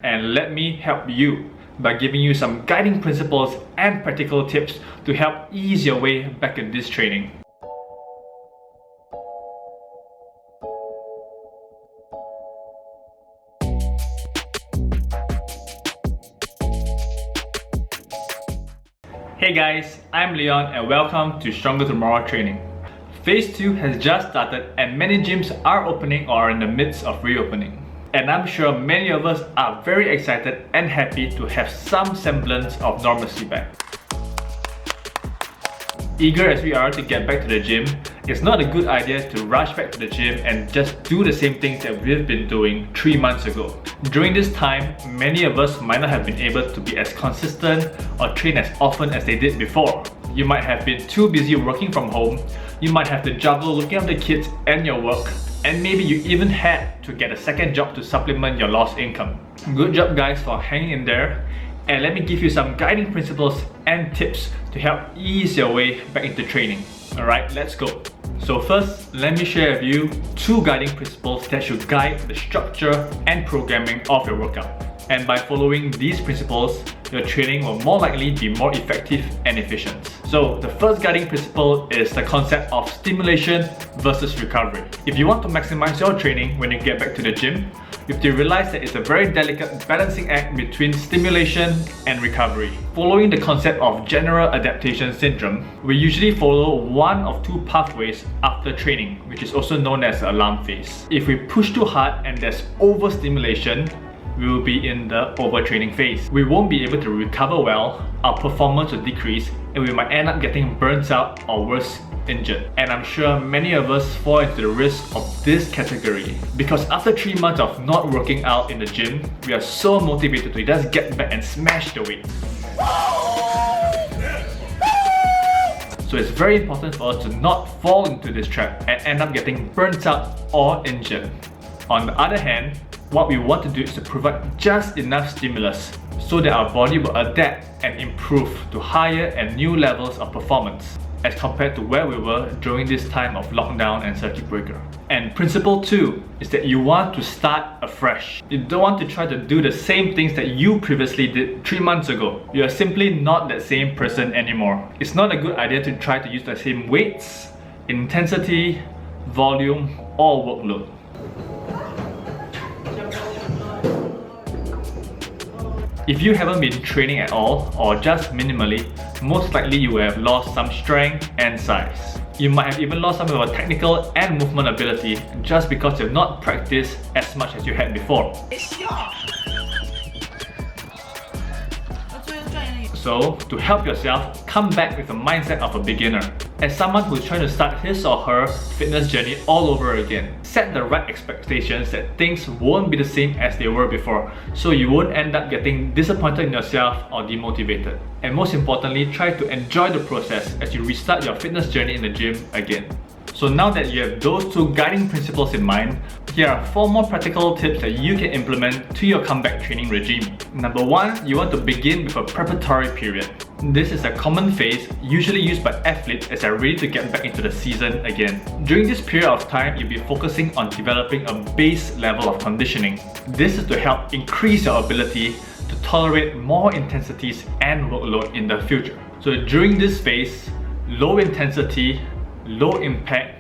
and let me help you by giving you some guiding principles and practical tips to help ease your way back in this training. Hey guys, I'm Leon and welcome to Stronger Tomorrow Training. Phase 2 has just started and many gyms are opening or are in the midst of reopening. And I'm sure many of us are very excited and happy to have some semblance of normalcy back. Eager as we are to get back to the gym, it's not a good idea to rush back to the gym and just do the same things that we've been doing 3 months ago. During this time, many of us might not have been able to be as consistent or train as often as they did before. You might have been too busy working from home, you might have to juggle looking after the kids and your work, and maybe you even had to get a second job to supplement your lost income. Good job guys for hanging in there, and let me give you some guiding principles and tips to help ease your way back into training. Alright, let's go. So first, let me share with you 2 guiding principles that should guide the structure and programming of your workout. And by following these principles, your training will more likely be more effective and efficient. So the first guiding principle is the concept of stimulation versus recovery. If you want to maximize your training when you get back to the gym, you have to realize that it's a very delicate balancing act between stimulation and recovery. Following the concept of general adaptation syndrome, we usually follow one of 2 pathways after training, which is also known as the alarm phase. If we push too hard and there's overstimulation, we will be in the overtraining phase. We won't be able to recover well, our performance will decrease, and we might end up getting burnt out or worse, injured. And I'm sure many of us fall into the risk of this category because after 3 months of not working out in the gym, we are so motivated to just get back and smash the weight. So it's very important for us to not fall into this trap and end up getting burnt out or injured. On the other hand, what we want to do is to provide just enough stimulus so that our body will adapt and improve to higher and new levels of performance as compared to where we were during this time of lockdown and circuit breaker. And principle 2 is that you want to start afresh. You don't want to try to do the same things that you previously did 3 months ago. You are simply not that same person anymore. It's not a good idea to try to use the same weights, intensity, volume, or workload. If you haven't been training at all or just minimally, most likely you will have lost some strength and size. You might have even lost some of your technical and movement ability just because you've not practiced as much as you had before. So, to help yourself, come back with the mindset of a beginner. As someone who's trying to start his or her fitness journey all over again, set the right expectations that things won't be the same as they were before, so you won't end up getting disappointed in yourself or demotivated. And most importantly, try to enjoy the process as you restart your fitness journey in the gym again. So now that you have those 2 guiding principles in mind, here are 4 more practical tips that you can implement to your comeback training regime. Number 1, you want to begin with a preparatory period. This is a common phase usually used by athletes as they're ready to get back into the season again. During this period of time, you'll be focusing on developing a base level of conditioning. This is to help increase your ability to tolerate more intensities and workload in the future. So during this phase, low intensity, low impact,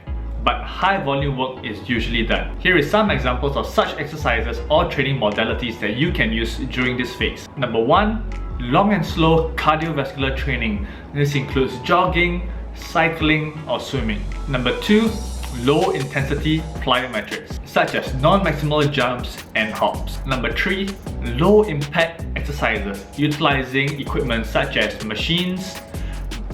but high volume work is usually done. Here is some examples of such exercises or training modalities that you can use during this phase. Number 1, long and slow cardiovascular training. This includes jogging, cycling, or swimming. Number 2, low intensity plyometrics, such as non-maximal jumps and hops. Number 3, low impact exercises, utilizing equipment such as machines,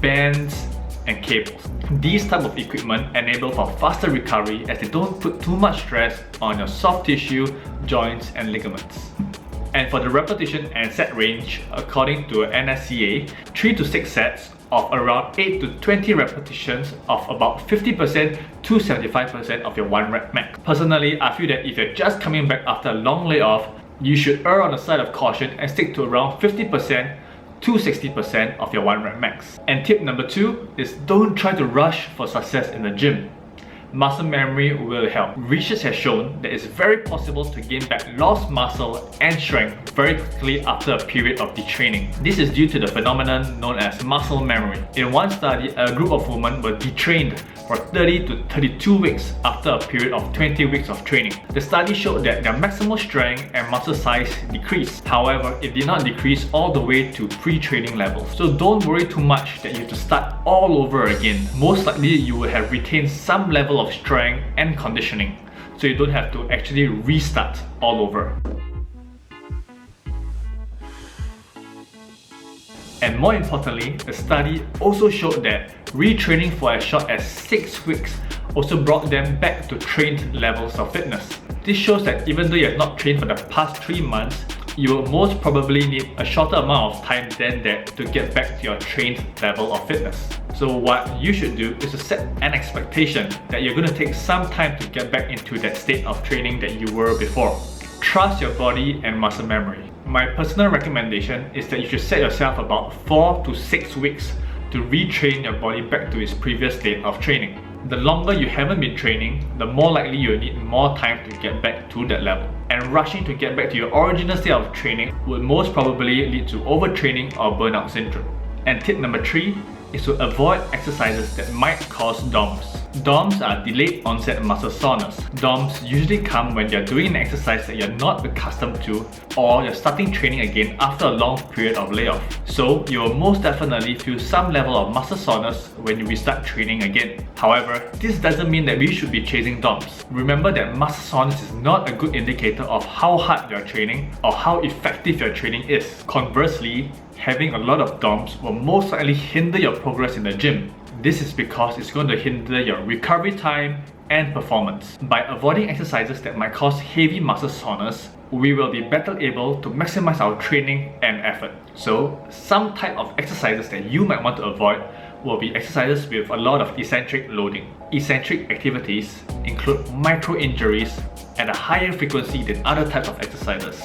bands, and cables. These type of equipment enable for faster recovery as they don't put too much stress on your soft tissue, joints, and ligaments. And for the repetition and set range, according to NSCA, 3 to 6 sets of around 8 to 20 repetitions of about 50% to 75% of your 1 rep max. Personally, I feel that if you're just coming back after a long layoff, you should err on the side of caution and stick to around 50% to 60% of your 1 rep max. And tip number 2 is don't try to rush for success in the gym. muscle memory will help. Research has shown that it's very possible to gain back lost muscle and strength very quickly after a period of detraining. This is due to the phenomenon known as muscle memory. In one study, a group of women were detrained for 30 to 32 weeks after a period of 20 weeks of training. The study showed that their maximal strength and muscle size decreased. However, it did not decrease all the way to pre-training levels. So don't worry too much that you have to start all over again. Most likely you will have retained some level of strength and conditioning, so you don't have to actually restart all over. And more importantly, the study also showed that retraining for as short as 6 weeks also brought them back to trained levels of fitness. This shows that even though you have not trained for the past 3 months, you will most probably need a shorter amount of time than that to get back to your trained level of fitness. So what you should do is to set an expectation that you're going to take some time to get back into that state of training that you were before. Trust your body and muscle memory. My personal recommendation is that you should set yourself about 4 to 6 weeks to retrain your body back to its previous state of training. The longer you haven't been training, the more likely you'll need more time to get back to that level. And rushing to get back to your original state of training would most probably lead to overtraining or burnout syndrome. And tip number 3 is to avoid exercises that might cause DOMS. DOMS are delayed onset muscle soreness. DOMS usually come when you're doing an exercise that you're not accustomed to, or you're starting training again after a long period of layoff. So you will most definitely feel some level of muscle soreness when you restart training again. However, this doesn't mean that we should be chasing DOMS. Remember that muscle soreness is not a good indicator of how hard you're training or how effective your training is. Conversely, having a lot of DOMS will most likely hinder your progress in the gym. This is because it's going to hinder your recovery time and performance. By avoiding exercises that might cause heavy muscle soreness, we will be better able to maximize our training and effort. So, some type of exercises that you might want to avoid will be exercises with a lot of eccentric loading. Eccentric activities include micro injuries at a higher frequency than other types of exercises,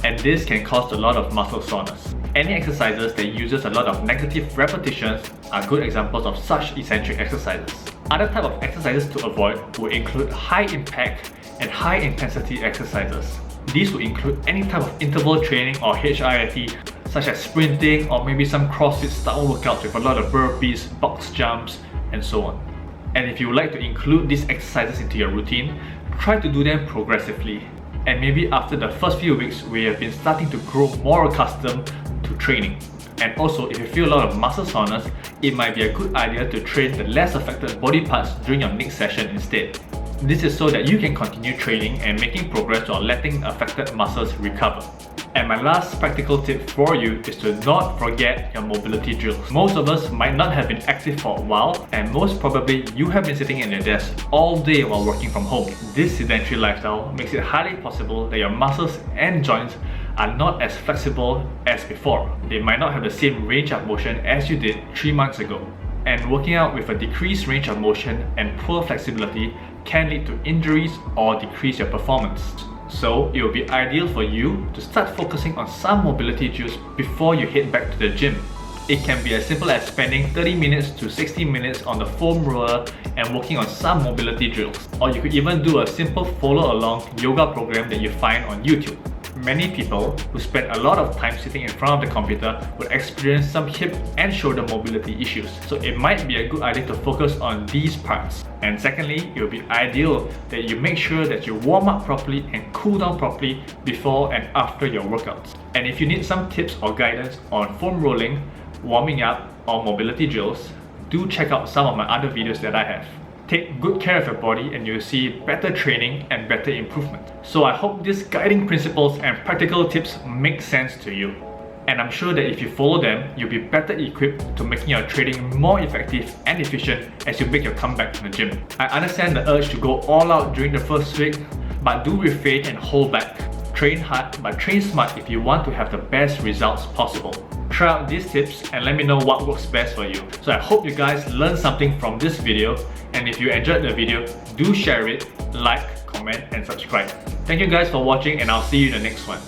and this can cause a lot of muscle soreness. Any exercises that uses a lot of negative repetitions are good examples of such eccentric exercises. Other types of exercises to avoid will include high impact and high intensity exercises. These will include any type of interval training or HIIT, such as sprinting or maybe some CrossFit style workouts with a lot of burpees, box jumps, and so on. And if you would like to include these exercises into your routine, try to do them progressively. And maybe after the first few weeks, we have been starting to grow more accustomed to training. And also, if you feel a lot of muscle soreness, it might be a good idea to train the less affected body parts during your next session instead. This is so that you can continue training and making progress while letting affected muscles recover. And my last practical tip for you is to not forget your mobility drills. Most of us might not have been active for a while, and most probably you have been sitting at your desk all day while working from home. This sedentary lifestyle makes it highly possible that your muscles and joints are not as flexible as before. They might not have the same range of motion as you did 3 months ago. And working out with a decreased range of motion and poor flexibility can lead to injuries or decrease your performance. So it will be ideal for you to start focusing on some mobility drills before you head back to the gym. It can be as simple as spending 30 minutes to 60 minutes on the foam roller and working on some mobility drills. Or you could even do a simple follow along yoga program that you find on YouTube. Many people who spend a lot of time sitting in front of the computer will experience some hip and shoulder mobility issues, so it might be a good idea to focus on these parts. And secondly, it will be ideal that you make sure that you warm up properly and cool down properly before and after your workouts. And if you need some tips or guidance on foam rolling, warming up, or mobility drills, do check out some of my other videos that I have. Take good care of your body and you'll see better training and better improvement. So I hope these guiding principles and practical tips make sense to you. And I'm sure that if you follow them, you'll be better equipped to making your training more effective and efficient as you make your comeback to the gym. I understand the urge to go all out during the first week, but do refrain and hold back. Train hard, but train smart if you want to have the best results possible. Try out these tips and let me know what works best for you. So I hope you guys learned something from this video, and if you enjoyed the video, do share it, like, comment and subscribe. Thank you guys for watching, and I'll see you in the next one.